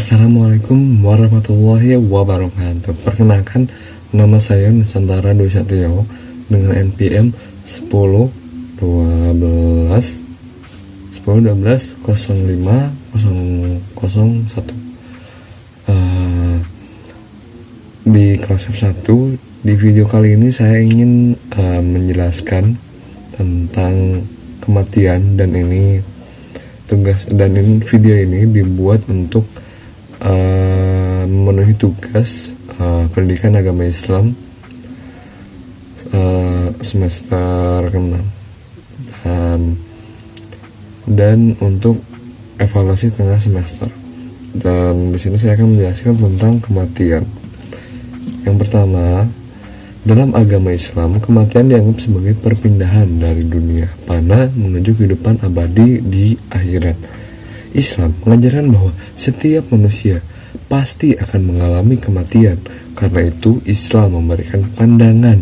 Assalamualaikum warahmatullahi wabarakatuh. Perkenalkan, nama saya Nusantara Dwi Satrio dengan NPM 10 12 10 12 05 001. Di kelas 1, di video kali ini saya ingin menjelaskan tentang kematian, dan ini video ini dibuat untuk memenuhi tugas pendidikan agama Islam semester ke-6 dan untuk evaluasi tengah semester. Dan di sini saya akan menjelaskan tentang kematian. Yang pertama, dalam agama Islam, kematian dianggap sebagai perpindahan dari dunia fana menuju kehidupan abadi di akhirat. Islam mengajarkan bahwa setiap manusia pasti akan mengalami kematian. Karena itu, Islam memberikan pandangan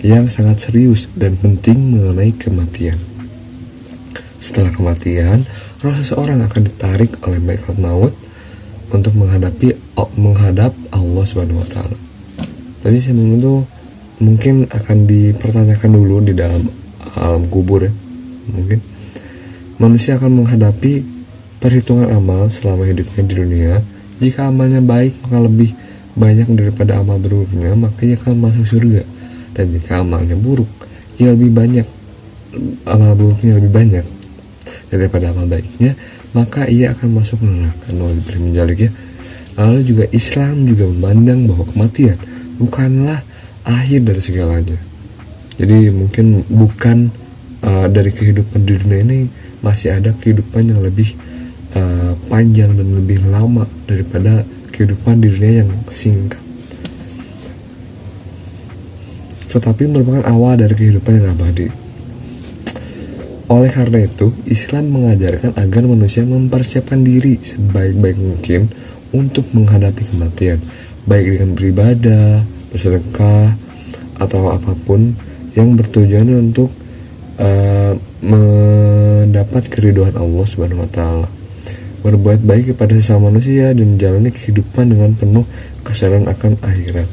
yang sangat serius dan penting mengenai kematian. Setelah kematian, roh seseorang akan ditarik oleh malaikat maut untuk menghadap Allah Subhanahu wa taala. Tadi sebelum itu mungkin akan dipertanyakan dulu di dalam alam kubur ya. Mungkin manusia akan menghadapi perhitungan amal selama hidupnya di dunia. Jika amalnya baik, maka lebih banyak daripada amal buruknya, maka ia akan masuk surga. Dan jika amalnya buruk, ia lebih banyak, amal buruknya lebih banyak daripada amal baiknya, maka ia akan masuk neraka. Menjalik ya. Lalu juga Islam juga memandang bahwa kematian bukanlah akhir dari segalanya. Jadi mungkin bukan dari kehidupan di dunia ini masih ada kehidupan yang lebih panjang dan lebih lama daripada kehidupan di dunia yang singkat, tetapi merupakan awal dari kehidupan yang abadi. Oleh karena itu, Islam mengajarkan agar manusia mempersiapkan diri sebaik-baik mungkin untuk menghadapi kematian, baik dengan beribadah, bersedekah, atau apapun yang bertujuan untuk mendapat keridhaan Allah Subhanahu wa taala. Berbuat baik kepada sesama manusia dan menjalani kehidupan dengan penuh kesadaran akan akhirat.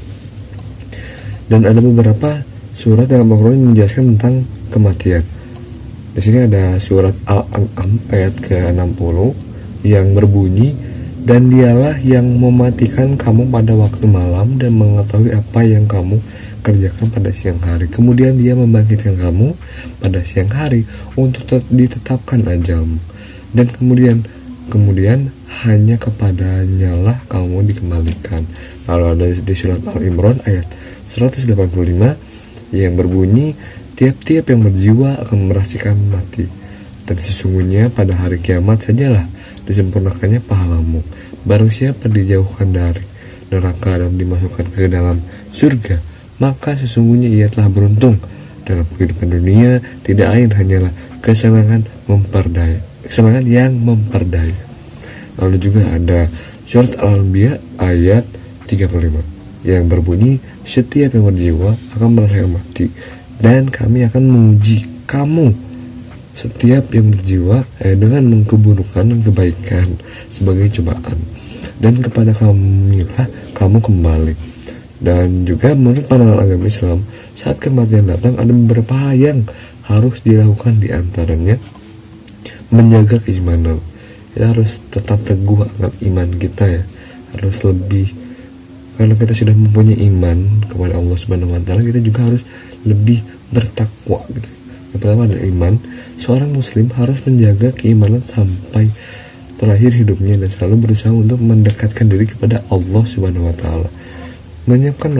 Dan ada beberapa surat dalam Al-Quran yang menjelaskan tentang kematian. Di sini ada surat Al-An'am ayat ke-60 yang berbunyi, "Dan dialah yang mematikan kamu pada waktu malam dan mengetahui apa yang kamu kerjakan pada siang hari. Kemudian dia membangkitkan kamu pada siang hari untuk ditetapkan ajalmu. Dan kemudian hanya kepadanya lah kamu dikembalikan." Lalu ada di surat Al-Imran ayat 185 yang berbunyi, "Tiap-tiap yang berjiwa akan merasakan mati, dan sesungguhnya pada hari kiamat sajalah disempurnakannya pahalamu. Barang siapa dijauhkan dari neraka dan dimasukkan ke dalam surga, maka sesungguhnya ia telah beruntung. Dalam kehidupan dunia tidak lain hanyalah kesenangan yang memperdaya." Lalu juga ada surat Al-Anbiya ayat 35 yang berbunyi, "Setiap yang berjiwa akan merasakan mati, dan kami akan menguji kamu setiap yang berjiwa dengan keburukan dan kebaikan sebagai cobaan, dan kepada kamilah kamu kembali." Dan juga menurut pandangan agama Islam, saat kematian datang ada beberapa hal yang harus dilakukan, di antaranya menjaga keimanan. Kita harus tetap teguh akan iman kita ya, harus lebih, karena kita sudah mempunyai iman kepada Allah Subhanahu wa taala, kita juga harus lebih bertakwa gitu. Yang pertama adalah iman. Seorang muslim harus menjaga keimanan sampai terakhir hidupnya dan selalu berusaha untuk mendekatkan diri kepada Allah Subhanahu wa taala. Menyiapkan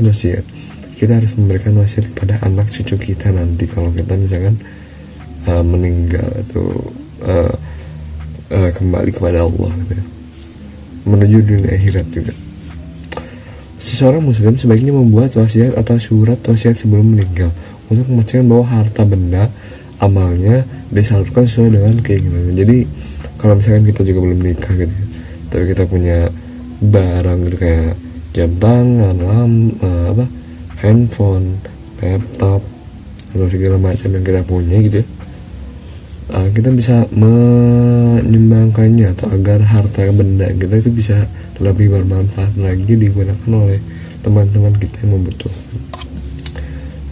wasiat. Kita harus memberikan wasiat kepada anak cucu kita nanti kalau kita misalkan meninggal atau kembali kepada Allah gitu ya, menuju dunia akhirat juga. Seseorang muslim sebaiknya membuat wasiat atau surat wasiat sebelum meninggal untuk memastikan bahwa harta benda amalnya disalurkan sesuai dengan keinginannya. Jadi kalau misalkan kita juga belum nikah gitu ya, tapi kita punya barang gitu kayak jam tangan, handphone, laptop, atau segala macam yang kita punya gitu ya, kita bisa menyumbangkannya, atau agar harta benda kita itu bisa lebih bermanfaat lagi digunakan oleh teman-teman kita yang membutuhkan.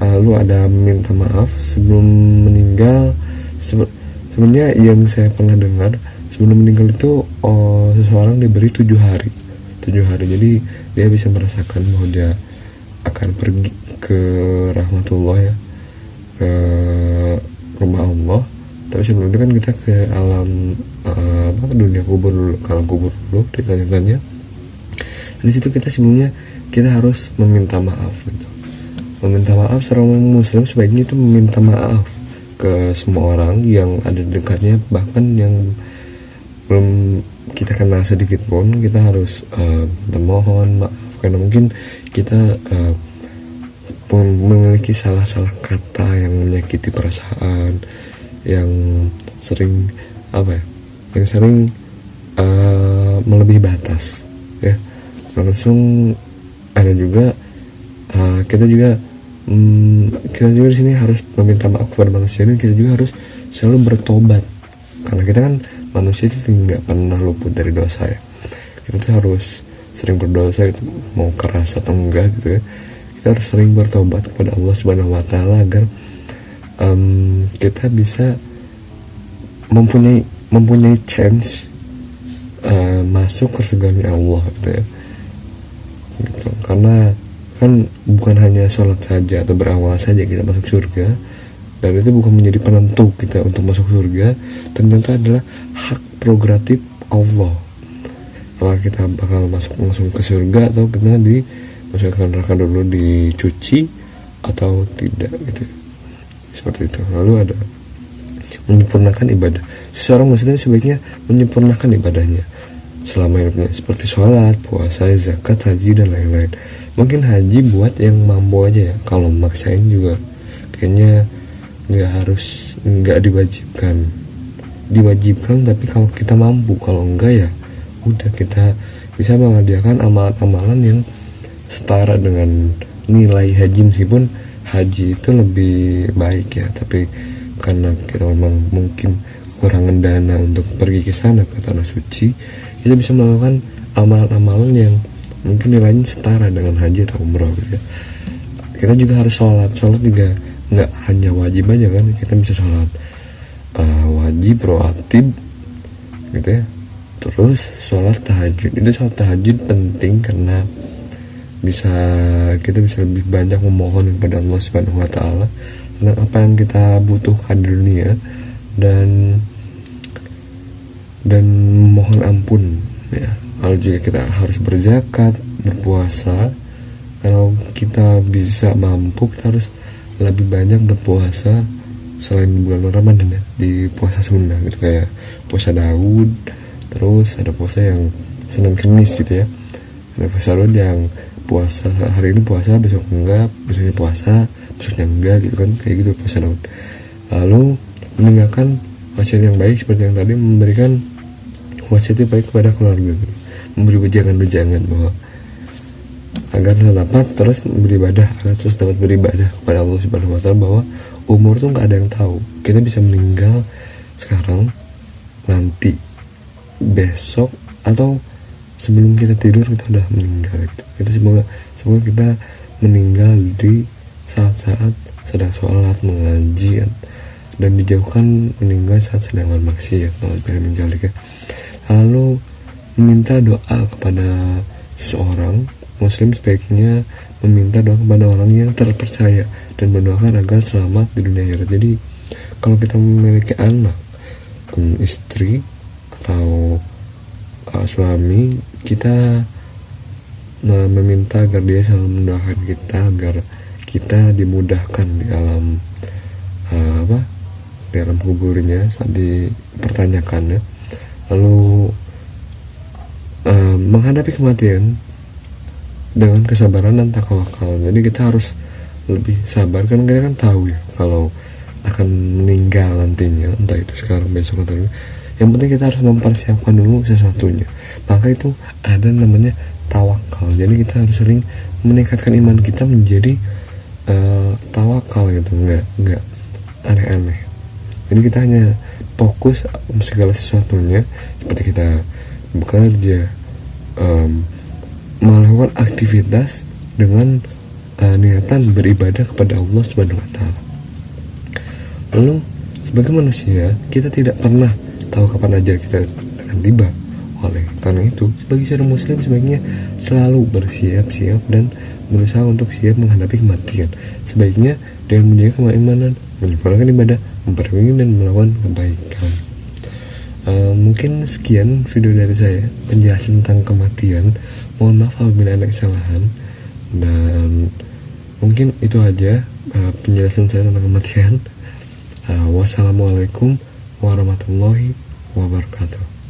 Lalu ada minta maaf sebelum meninggal. Sebenarnya yang saya pernah dengar, sebelum meninggal itu seseorang diberi 7 hari. Jadi dia bisa merasakan bahwa dia akan pergi ke rahmatullah ya, ke rumah Allah. Tapi sebelum itu kan kita ke alam dunia kubur dulu, ke alam kubur dulu, ditanya-tanya. Di situ kita sebelumnya kita harus meminta maaf gitu. Meminta maaf, seorang muslim sebaiknya itu meminta maaf ke semua orang yang ada di dekatnya, bahkan yang belum kita kenal sedikit pun kita harus mohon maaf, karena mungkin kita memiliki salah-salah kata yang menyakiti perasaan, yang sering melebihi batas ya. Langsung ada juga kita juga di sini harus meminta maaf kepada manusia, dan kita juga harus selalu bertobat, karena kita kan manusia itu nggak pernah luput dari dosa ya. Kita tuh harus sering berdosa gitu, mau keras atau enggak gitu ya. Kita harus sering bertobat kepada Allah Subhanahu Wa Taala agar kita bisa mempunyai chance masuk ke surga Allah gitu ya. Gitu. Karena kan bukan hanya sholat saja atau beramal saja kita masuk surga, dan itu bukan menjadi penentu kita untuk masuk surga. Ternyata adalah hak prerogatif Allah, apakah kita bakal masuk langsung ke surga atau kita dimasukkan neraka dulu, dicuci atau tidak gitu, seperti itu. Lalu ada menyempurnakan ibadah. Seseorang muslim sebaiknya menyempurnakan ibadahnya selama hidupnya, seperti sholat, puasa, zakat, haji, dan lain-lain. Mungkin haji buat yang mampu aja ya, kalau maksain juga kayaknya nggak diwajibkan, tapi kalau kita mampu. Kalau enggak ya udah, kita bisa mengerjakan amalan-amalan yang setara dengan nilai haji, meskipun haji itu lebih baik ya, tapi karena kita memang mungkin kekurangan dana untuk pergi ke sana, ke tanah suci, kita bisa melakukan amalan-amalan yang mungkin nilainya setara dengan haji atau umroh gitu ya. Kita juga harus sholat juga nggak hanya wajib aja kan, kita bisa sholat wajib, rawatib gitu ya. Terus sholat tahajud, itu sholat tahajud penting karena kita bisa lebih banyak memohon kepada Allah Subhanahu Wa Taala tentang apa yang kita butuhkan di dunia, dan mohon ampun ya. Lalu juga kita harus berzakat, berpuasa. Kalau kita bisa mampu, kita harus lebih banyak berpuasa selain bulan Ramadan ya, di puasa sunnah gitu, kayak puasa Daud. Terus ada puasa yang Senin Kamis gitu ya, ada puasa Daud yang puasa hari ini puasa, besok enggak, besoknya puasa, besoknya enggak gitu kan, kayak gitu puasa Daud. Lalu meninggalkan wasiat yang baik seperti yang tadi, memberikan wasiat yang baik kepada keluarga gitu. Memberi wejangan bahwa agar dapat terus beribadah, agar terus dapat beribadah kepada Allah Subhanahu Wa Taala, bahwa umur tuh nggak ada yang tahu. Kita bisa meninggal sekarang, nanti, besok, atau sebelum kita tidur kita udah meninggal gitu. Kita semoga kita meninggal di saat-saat sedang sholat, mengaji, dan dijauhkan meninggal saat sedang bermaksiat. Lalu meminta doa kepada seseorang muslim, sebaiknya meminta doa kepada orang yang terpercaya dan mendoakan agar selamat di dunia akhirat. Jadi kalau kita memiliki anak, istri atau suami, kita meminta agar dia selalu mendoakan kita agar kita dimudahkan di alam di alam kuburnya saat dipertanyakan ya. Lalu menghadapi kematian dengan kesabaran dan tawakal. Jadi kita harus lebih sabar, kan kita kan tahu ya kalau akan meninggal nantinya, entah itu sekarang, besok, atau yang penting kita harus mempersiapkan dulu sesuatunya. Maka itu ada namanya tawakal. Jadi kita harus sering meningkatkan iman kita menjadi tawakal gitu, nggak aneh-aneh. Jadi kita hanya fokus segala sesuatunya, seperti kita bekerja, melakukan aktivitas dengan niatan beribadah kepada Allah Subhanahu wa taala. Lalu sebagai manusia, kita tidak pernah tahu kapan ajal kita akan tiba. Oleh karena itu, sebagai seorang muslim sebaiknya selalu bersiap-siap dan berusaha untuk siap menghadapi kematian. Sebaiknya dengan menjaga keimanan, menyempurnakan ibadah, memperbaiki dan melakukan kebaikan. Mungkin sekian video dari saya, penjelasan tentang kematian. Mohon maaf apabila ada kesalahan, dan mungkin itu aja penjelasan saya tentang kematian. Wassalamualaikum warahmatullahi wabarakatuh.